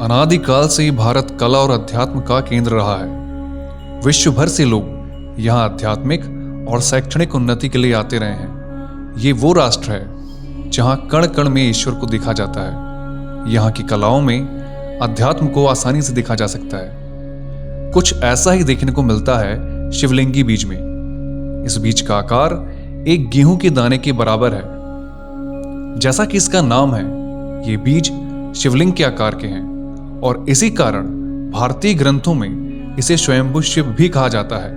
अनादिकाल से ही भारत कला और अध्यात्म का केंद्र रहा है। विश्व भर से लोग यहाँ आध्यात्मिक और शैक्षणिक उन्नति के लिए आते रहे हैं। ये वो राष्ट्र है जहाँ कण कण में ईश्वर को देखा जाता है। यहाँ की कलाओं में अध्यात्म को आसानी से देखा जा सकता है। कुछ ऐसा ही देखने को मिलता है शिवलिंगी बीज में। इस बीज का आकार एक गेहूं के दाने के बराबर है। जैसा कि इसका नाम है, ये बीज शिवलिंग के आकार के हैं और इसी कारण भारतीय ग्रंथों में इसे स्वयंभू शिव भी कहा जाता है।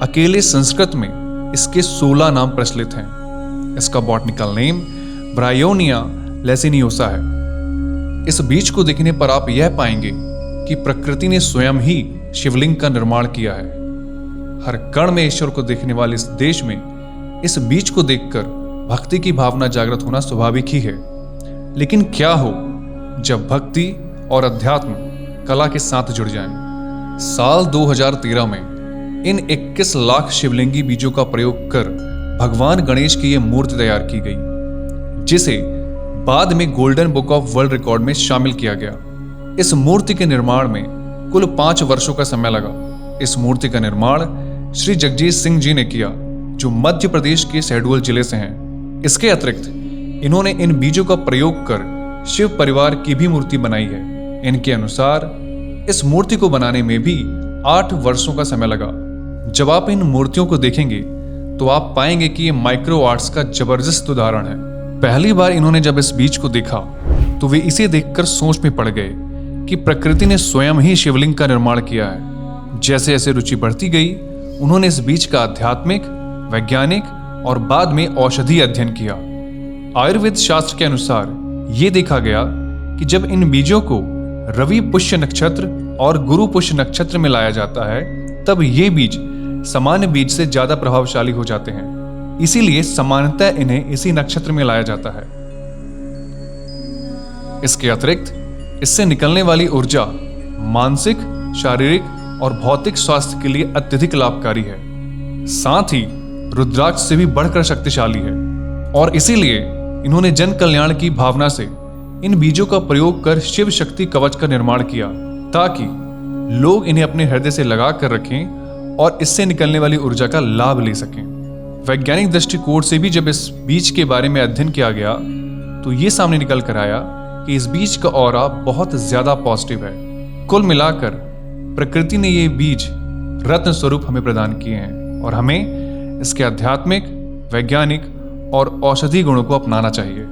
अकेले संस्कृत में इसके 16 नाम प्रचलित हैं। इसका बॉटनिकल नेम ब्रायोनिया लैसिनियोसा है। इस बीज को देखने पर आप यह पाएंगे कि प्रकृति ने स्वयं ही शिवलिंग का निर्माण किया है। हर कण में ईश्वर को देखने वाले इस देश में इस बीज को देखकर भक्ति की भावना जागृत होना स्वाभाविक ही है। लेकिन क्या हो जब भक्ति और अध्यात्म कला के साथ जुड़ जाएं। साल 2013 में इन 21 लाख शिवलिंगी बीजों का प्रयोग कर भगवान गणेश की यह मूर्ति तैयार की गई, जिसे बाद में golden book of world record में शामिल किया गया। इस मूर्ति के निर्माण में कुल 5 वर्षों का समय लगा। इस मूर्ति का निर्माण श्री जगजीत सिंह जी ने किया, जो मध्य प्रदेश के शहडोल जिले से हैं। इसके अतिरिक्त इन्होंने इन बीजों का प्रयोग कर शिव परिवार की भी मूर्ति बनाई है। इनके अनुसार इस मूर्ति को बनाने में भी 8 वर्षों का समय लगा। जब आप इन मूर्तियों को देखेंगे तो आप पाएंगे कि ये माइक्रो आर्ट्स का जबरदस्त उदाहरण है। पहली बार इन्होंने जब इस बीज को देखा तो वे इसे देखकर सोच में पड़ गए कि प्रकृति ने स्वयं ही शिवलिंग का निर्माण किया है। जैसे जैसे रुचि बढ़ती गई, उन्होंने इस बीज का आध्यात्मिक, वैज्ञानिक और बाद में औषधि अध्ययन किया। आयुर्वेद शास्त्र के अनुसार ये देखा गया कि जब इन बीजों को रवि पुष्य नक्षत्र और गुरु पुष्य नक्षत्र में लाया जाता है, तब ये बीज सामान्य बीज से ज्यादा प्रभावशाली हो जाते हैं। इसीलिए सामान्यतः इन्हें इसी नक्षत्र में लाया जाता है। इसके अतिरिक्त इससे निकलने वाली ऊर्जा मानसिक, शारीरिक और भौतिक स्वास्थ्य के लिए अत्यधिक लाभकारी है। साथ ही रुद्राक्ष से भी बढ़कर शक्तिशाली है और इसीलिए इन्होंने जन कल्याण की भावना से इन बीजों का प्रयोग कर शिव शक्ति कवच का निर्माण किया, ताकि लोग इन्हें अपने हृदय से लगा कर रखें और इससे निकलने वाली ऊर्जा का लाभ ले सकें। वैज्ञानिक दृष्टिकोण से भी जब इस बीज के बारे में अध्ययन किया गया तो ये सामने निकल कर आया कि इस बीज का ऑरा बहुत ज्यादा पॉजिटिव है। कुल मिलाकर प्रकृति ने ये बीज रत्न स्वरूप हमें प्रदान किए हैं और हमें इसके आध्यात्मिक, वैज्ञानिक और औषधि गुणों को अपनाना चाहिए।